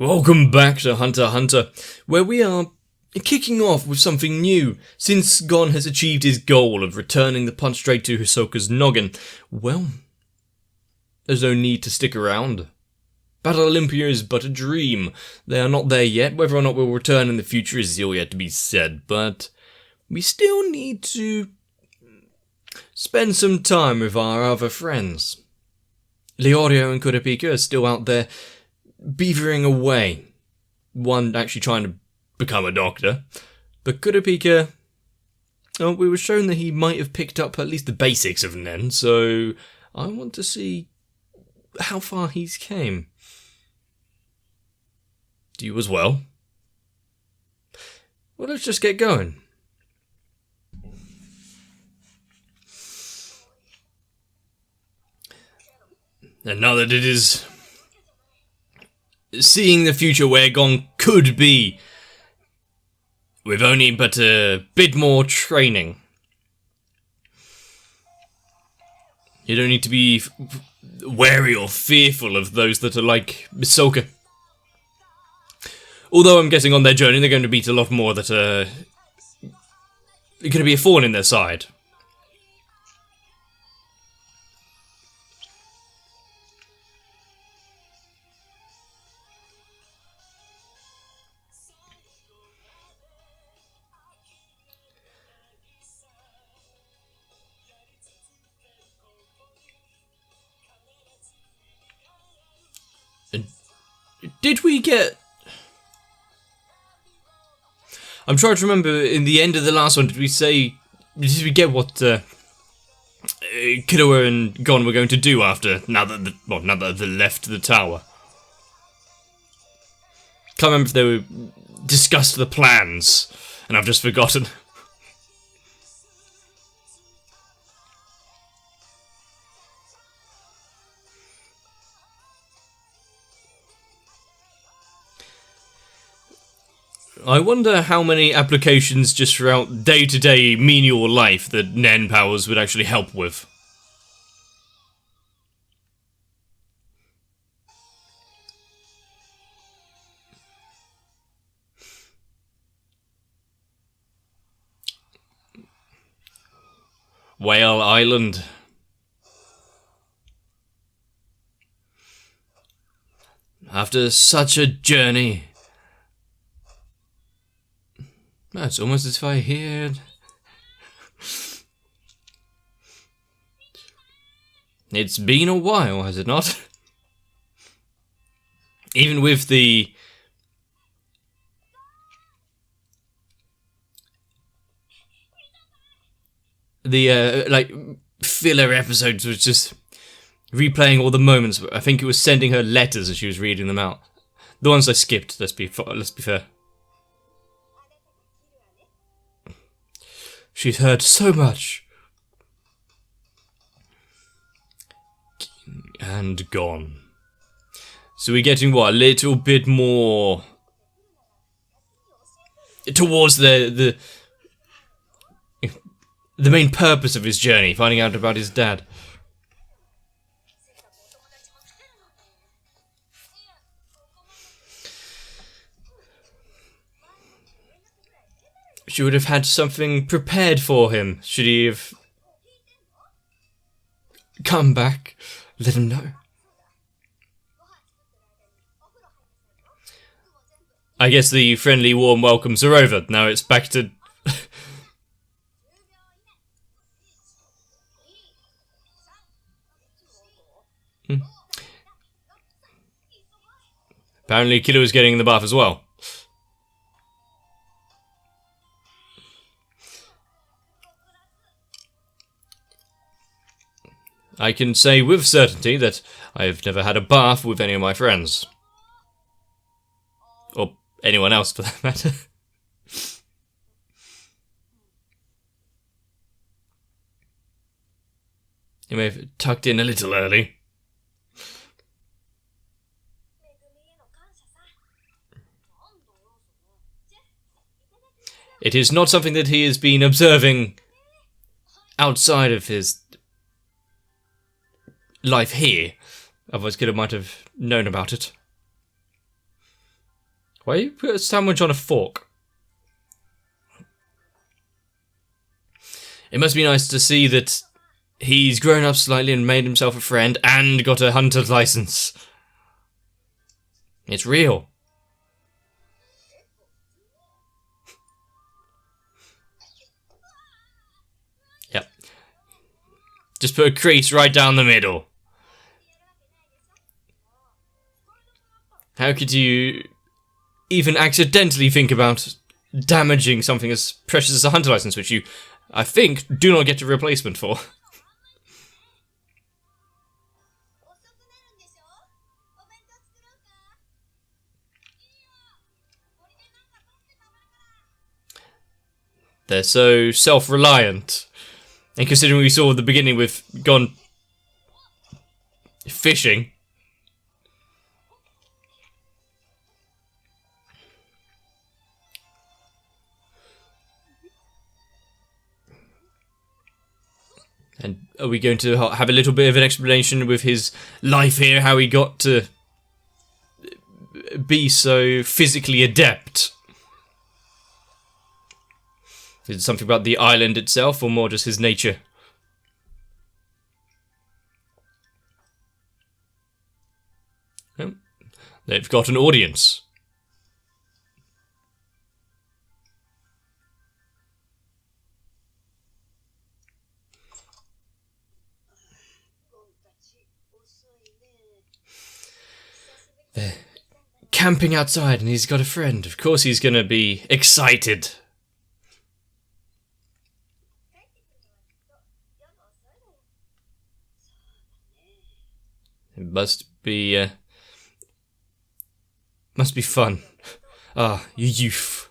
Welcome back to Hunter x Hunter, where we are kicking off with something new. Since Gon has achieved his goal of returning the punch straight to Hisoka's noggin, well, there's no need to stick around. Battle Olympia is but a dream. They are not there yet. Whether or not we'll return in the future is still yet to be said, but we still need to spend some time with our other friends. Leorio and Kurapika are still out there beavering away. One actually trying to become a doctor, but Kurapika, we were shown that he might have picked up at least the basics of Nen, so I want to see how far he's came. Do you as well? Well, let's just get going. And now that it is seeing the future where Gon could be, with only but a bit more training. You don't need to be wary or fearful of those that are like Hisoka. Although I'm guessing on their journey they're going to meet a lot more that are going to be a thorn in their side. Did we get... I'm trying to remember, in the end of the last one, did we get what Killua and Gon were going to do after, now that they left the tower? Can't remember if they were discussed the plans, and I've just forgotten. I wonder how many applications just throughout day-to-day menial life that Nen powers would actually help with. Whale Island. After such a journey... It's almost as if I hear... It's been a while, has it not? Even with the... filler episodes was just replaying all the moments. I think it was sending her letters as she was reading them out. The ones I skipped, let's be fair. She's heard so much. And gone. So we're getting, what, a little bit more... towards the main purpose of his journey, finding out about his dad. She would have had something prepared for him, should he have come back, let him know. I guess the friendly, warm welcomes are over. Now it's back to... Apparently Killua was getting in the bath as well. I can say with certainty that I have never had a bath with any of my friends. Or anyone else, for that matter. You may have tucked in a little early. It is not something that he has been observing outside of his life here. Otherwise, Killua might have known about it. Why you put a sandwich on a fork? It must be nice to see that he's grown up slightly and made himself a friend and got a hunter's license. It's real. Yep. Just put a crease right down the middle. How could you even accidentally think about damaging something as precious as a hunter license, which you, I think, do not get a replacement for? They're so self-reliant. And considering we saw at the beginning with gone fishing. And are we going to have a little bit of an explanation with his life here, how he got to be so physically adept? Is it something about the island itself, or more just his nature? Oh, they've got an audience. They're camping outside and he's got a friend. Of course he's going to be excited. It must be fun. Ah, your youth.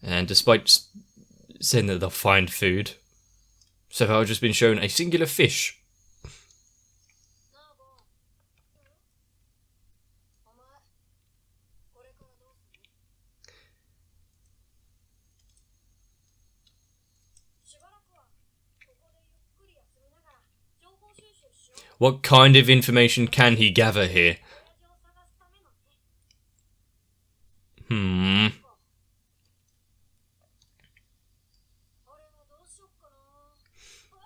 And despite saying that they'll find food, so far I've just been shown a singular fish. What kind of information can he gather here? I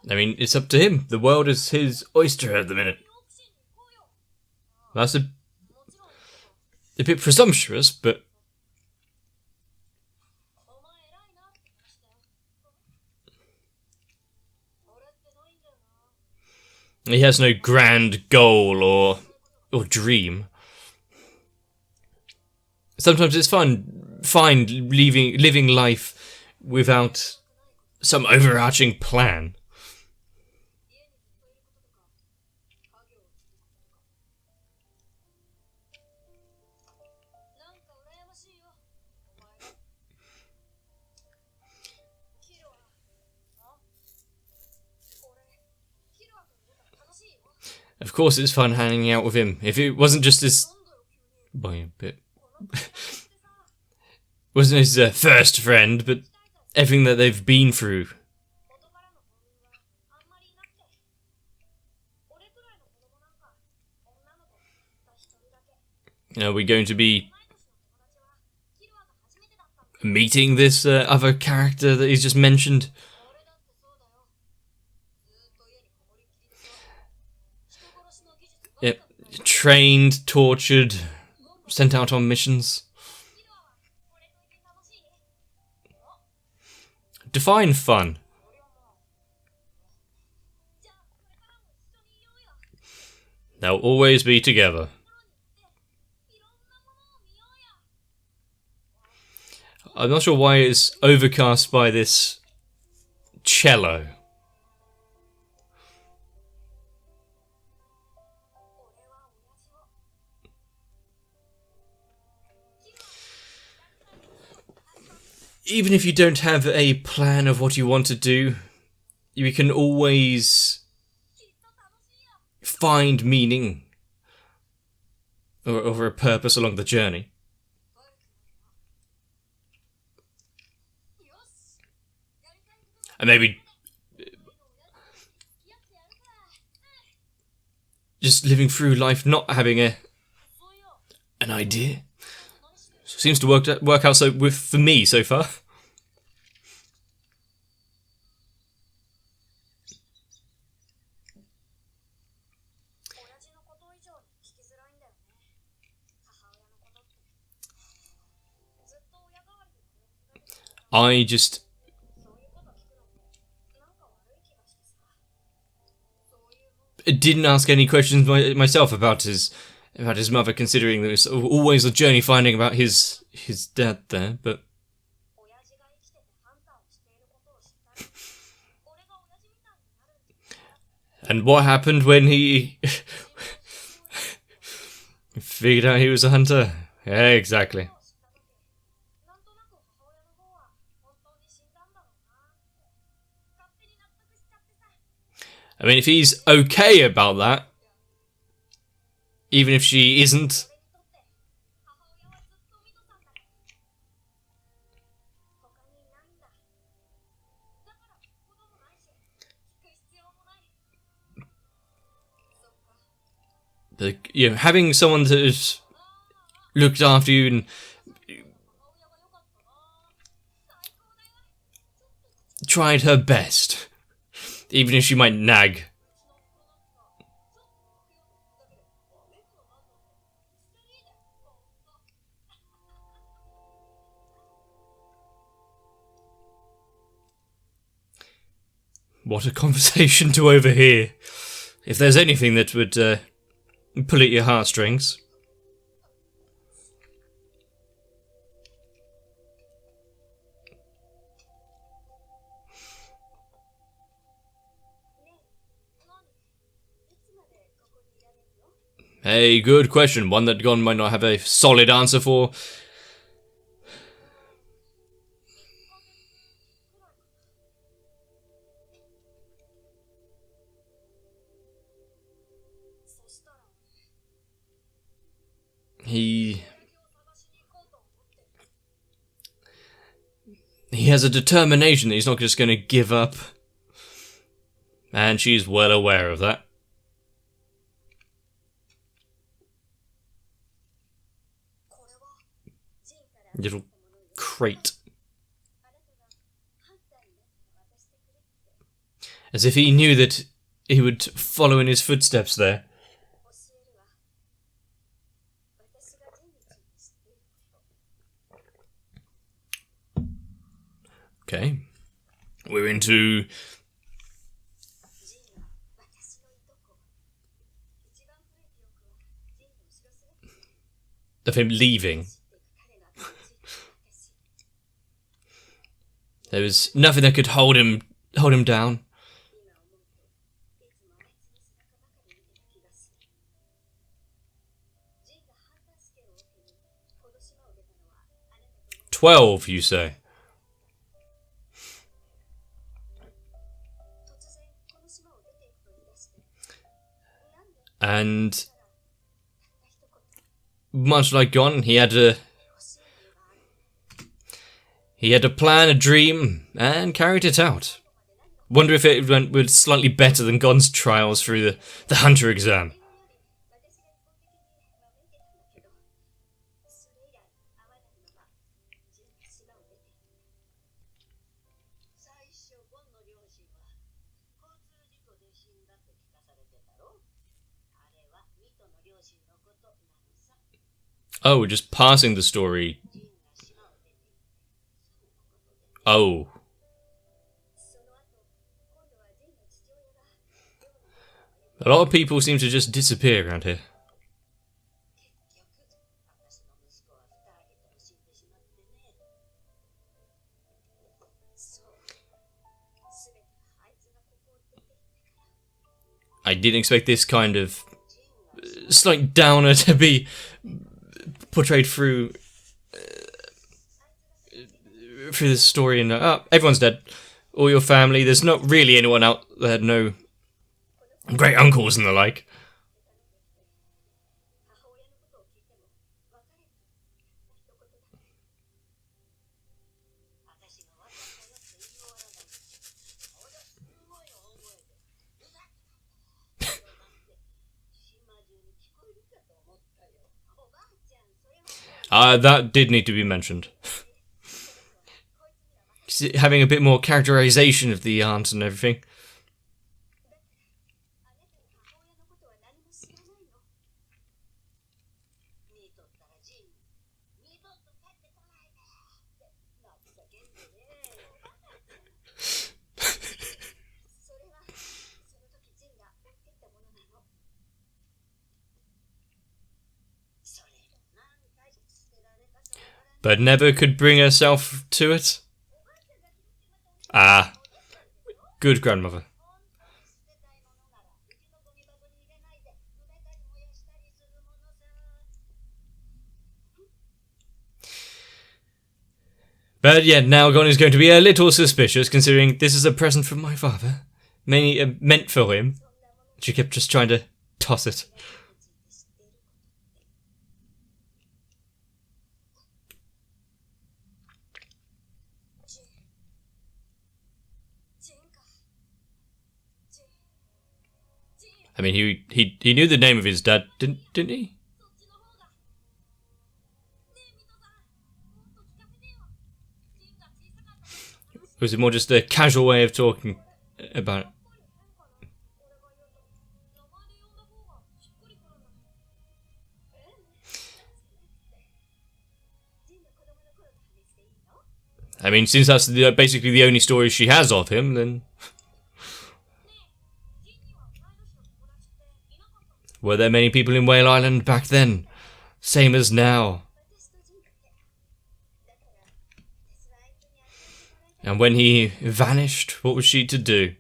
mean, it's up to him. The world is his oyster at the minute. That's a bit presumptuous, but... he has no grand goal or dream. Sometimes it's fun living life without some overarching plan. Of course it's fun hanging out with him. If it wasn't just his... wasn't his first friend, but everything that they've been through. You know, we're going to be meeting this other character that he's just mentioned. Yep, trained, tortured, sent out on missions. Define fun. They'll always be together. I'm not sure why it's overcast by this cello. Even if you don't have a plan of what you want to do, you can always find meaning or a purpose along the journey. And maybe just living through life not having an idea. Seems to work out for me so far. I just didn't ask any questions myself about his mother, considering there was always a journey finding about his dad there, but and what happened when he figured out he was a hunter? Yeah, exactly. I mean, if he's okay about that, even if she isn't, having someone that's looked after you and tried her best, even if she might nag. What a conversation to overhear. If there's anything that would pull at your heartstrings. A good question, one that Gon might not have a solid answer for. He has a determination that he's not just going to give up. And she's well aware of that. Little crate. As if he knew that he would follow in his footsteps there. Okay. We're into of him leaving. There was nothing that could hold him down. "12, you say?" And much like Gon, he had a plan, a dream, and carried it out. Wonder if it went slightly better than Gon's trials through the hunter exam. Oh, we're just passing the story. Oh. A lot of people seem to just disappear around here. I didn't expect this kind of slight downer to be portrayed through the story, and everyone's dead. All your family. There's not really anyone out there. No great uncles and the like. That did need to be mentioned. Having a bit more characterization of the aunt and everything. But never could bring herself to it. Ah, good grandmother. But yeah, now Gon is going to be a little suspicious, considering this is a present from my father, mainly meant for him. She kept just trying to toss it. I mean, he knew the name of his dad, didn't he? Or was it more just a casual way of talking about it? I mean, since that's basically the only story she has of him, then... Were there many people in Whale Island back then? Same as now. And when he vanished, what was she to do?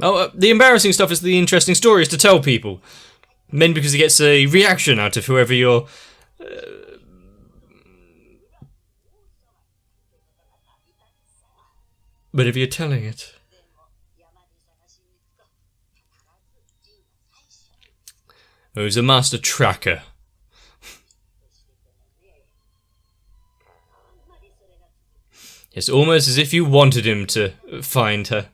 Oh, the embarrassing stuff is the interesting stories to tell people. Mainly because it gets a reaction out of whoever you're... whatever you're telling it. Oh, he's a master tracker. It's almost as if you wanted him to find her.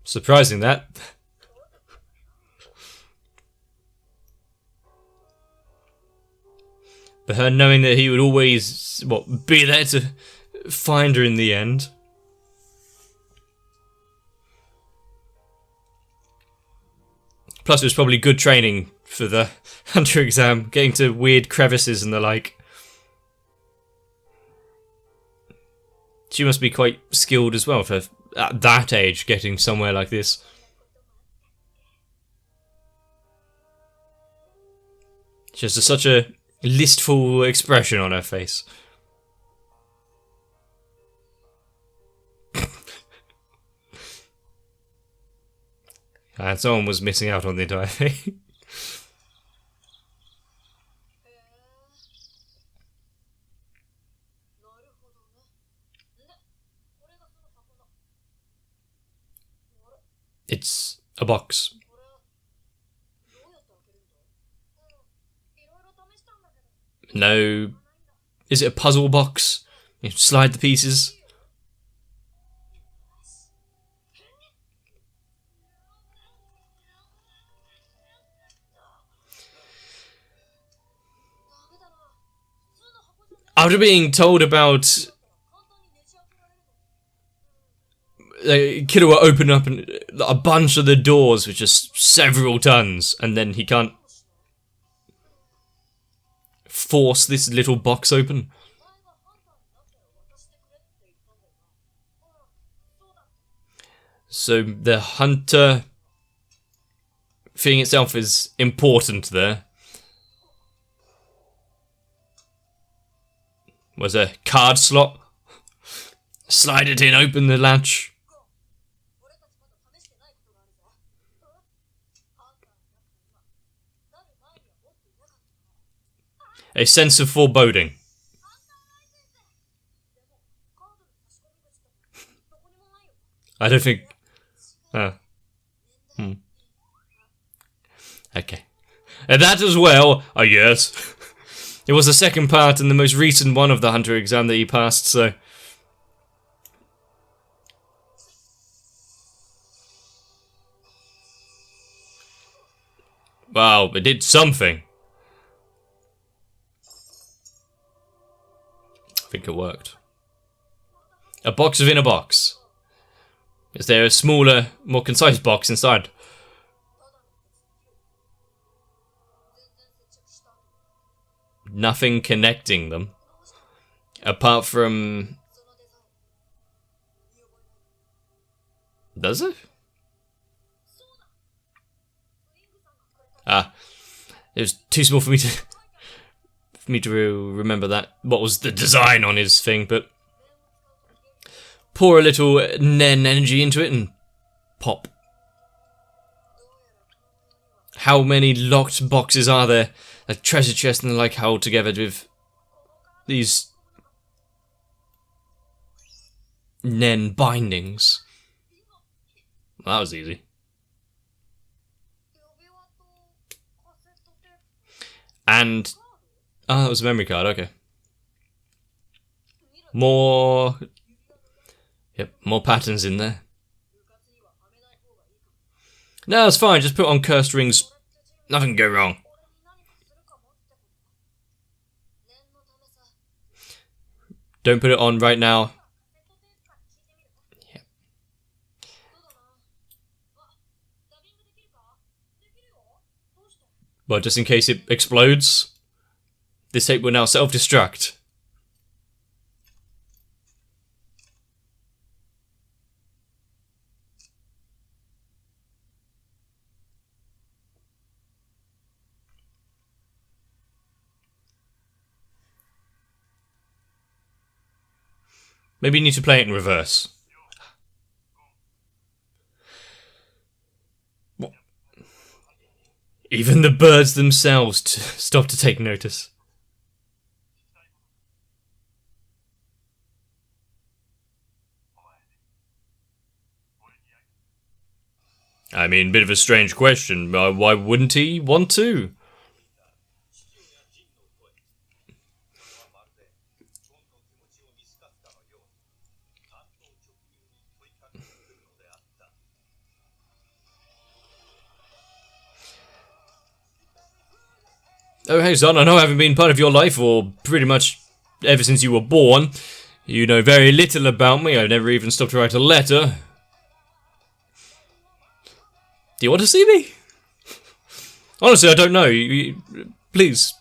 Surprising that. But her knowing that he would always, be there to find her in the end. Plus it was probably good training for the Hunter exam, getting to weird crevices and the like. She must be quite skilled as well for, at that age, getting somewhere like this. She has such a listful expression on her face. And someone was missing out on the entire thing. It's a box. No. Is it a puzzle box? You slide the pieces. After being told about Kiddo will open up a bunch of the doors with just several tons, and then he can't force this little box open. So the hunter thing itself is important there. Was a card slot. Slide it in, open the latch. A sense of foreboding. I don't think... Okay. And that as well, I guess. It was the second part and the most recent one of the Hunter exam that he passed, so... Wow, it did something. I think it worked. A box within a box. Is there a smaller, more concise box inside? Nothing connecting them. Apart from... Does it? Ah. It was too small for me to remember that. What was the design on his thing, but... Pour a little Nen energy into it and pop. How many locked boxes are there? A treasure chest and the like held together with these Nen bindings. That was easy. And... Oh, that was a memory card, okay. More... Yep, more patterns in there. No, it's fine, just put on cursed rings. Nothing can go wrong. Don't put it on right now. Yep. Well, just in case it explodes. This tape will now self-destruct. Maybe you need to play it in reverse. What? Even the birds themselves stop to take notice. I mean, bit of a strange question, but why wouldn't he want to? Oh, hey son, I know I haven't been part of your life for pretty much ever since you were born. You know very little about me, I've never even stopped to write a letter. Do you want to see me? Honestly, I don't know. Please.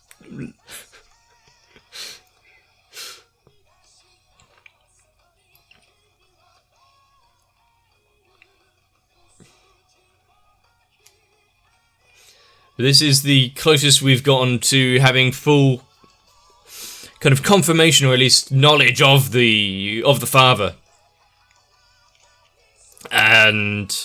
This is the closest we've gotten to having full kind of confirmation, or at least knowledge of the father. And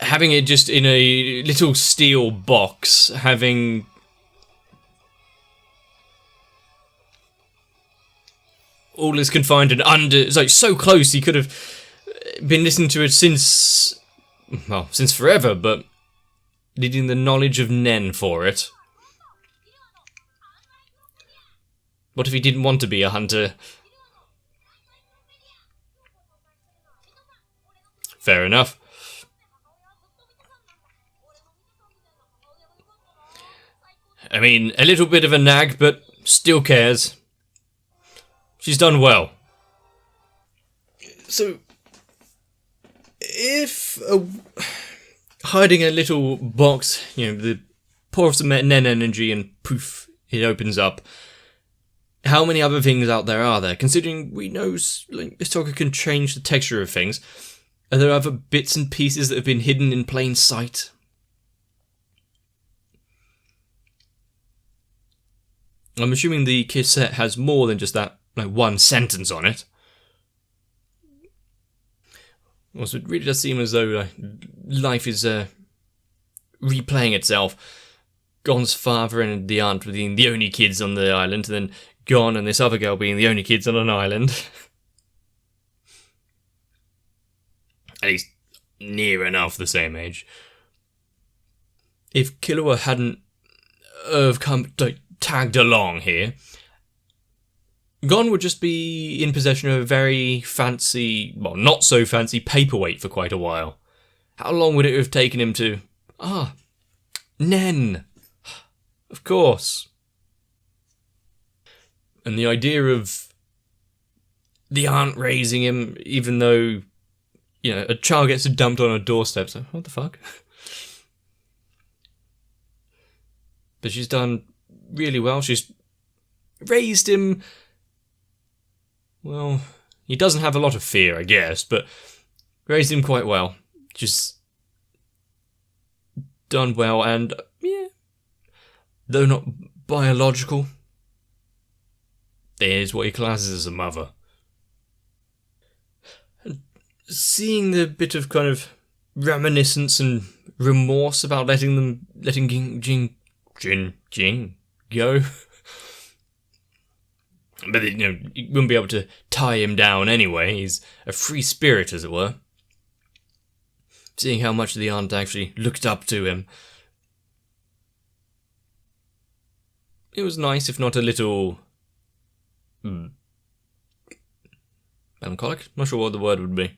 having it just in a little steel box, having all is confined and under, it's like so close he could have been listening to it since, well, since forever, but needing the knowledge of Nen for it. What if he didn't want to be a hunter? Fair enough. I mean, a little bit of a nag, but still cares. She's done well. So, if hiding a little box, you know, pour off some Nen energy and poof, it opens up. How many other things out there are there? Considering we know like, Hisoka can change the texture of things, are there other bits and pieces that have been hidden in plain sight? I'm assuming the cassette has more than just that, like, one sentence on it. Also, it really does seem as though life is replaying itself. Gon's father and the aunt being the only kids on the island, and then Gon and this other girl being the only kids on an island. At least near enough the same age. If Killua hadn't tagged along here, Gon would just be in possession of a very fancy, well, not so fancy paperweight for quite a while. How long would it have taken him to... Nen! Of course. And the idea of the aunt raising him, even though, a child gets dumped on a doorstep, so what the fuck? But she's done really well. She's raised him... Well, he doesn't have a lot of fear, I guess, but raised him quite well. Just done well, and though not biological, there's what he classes as a mother. And seeing the bit of kind of reminiscence and remorse about letting Jing go. But, you wouldn't be able to tie him down anyway. He's a free spirit, as it were. Seeing how much the aunt actually looked up to him. It was nice, if not a little... melancholic? Not sure what the word would be.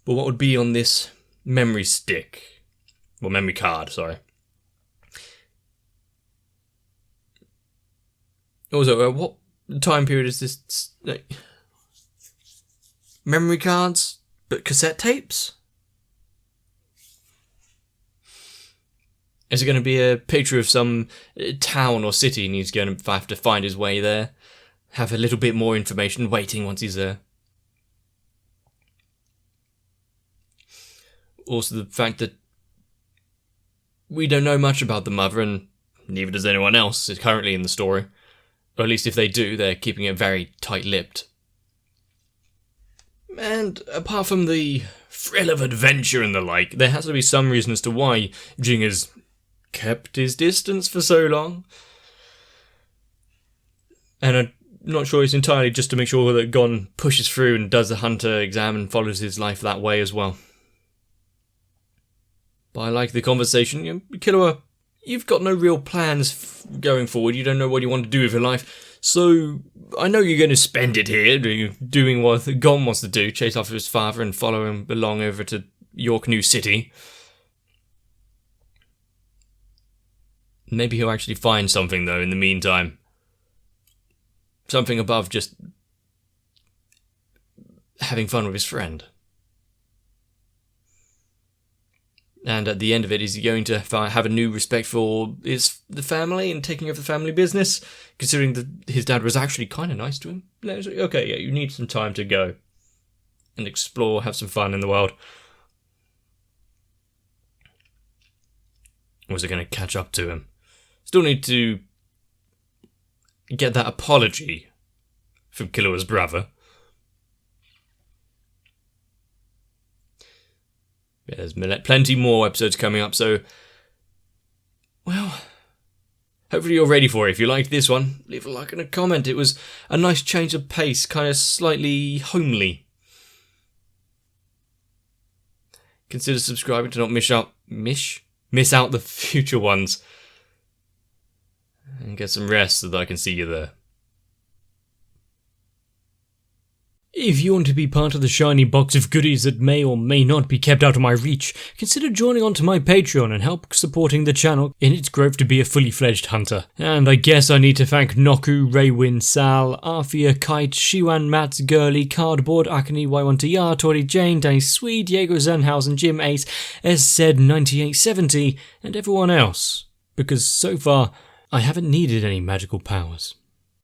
But what would be on this memory stick? Well, memory card, sorry. Also, what time period is this? Memory cards? But cassette tapes? Is it going to be a picture of some town or city and he's going to have to find his way there? Have a little bit more information waiting once he's there? Also, the fact that we don't know much about the mother, and neither does anyone else is currently in the story. Or at least if they do, they're keeping it very tight-lipped. And apart from the thrill of adventure and the like, there has to be some reason as to why Jing has kept his distance for so long. And I'm not sure it's entirely just to make sure that Gon pushes through and does the hunter exam and follows his life that way as well. But I like the conversation. Killua, you've got no real plans going forward. You don't know what you want to do with your life. So, I know you're going to spend it here, doing what Gon wants to do, chase after his father and follow him along over to York New City. Maybe he'll actually find something, though, in the meantime. Something above just having fun with his friend. And at the end of it, is he going to have a new respect for the family and taking over the family business? Considering that his dad was actually kind of nice to him. Okay, yeah, you need some time to go and explore, have some fun in the world. Or is it going to catch up to him? Still need to get that apology from Killua's brother. Yeah, there's plenty more episodes coming up, so... Well... Hopefully you're ready for it. If you liked this one, leave a like and a comment. It was a nice change of pace, kind of slightly homely. Consider subscribing to not miss out the future ones. And get some rest so that I can see you there. If you want to be part of the shiny box of goodies that may or may not be kept out of my reach, consider joining onto my Patreon and help supporting the channel in its growth to be a fully fledged hunter. And I guess I need to thank Noku, Raywin, Sal, Arthea, Kite, Shiwan, Mats, Gurley, Cardboard, Akane, Y1TR, Tori Jane, Danny Swede, Diego Zenhausen, Jim Ace, SZ9870, and everyone else. Because so far, I haven't needed any magical powers.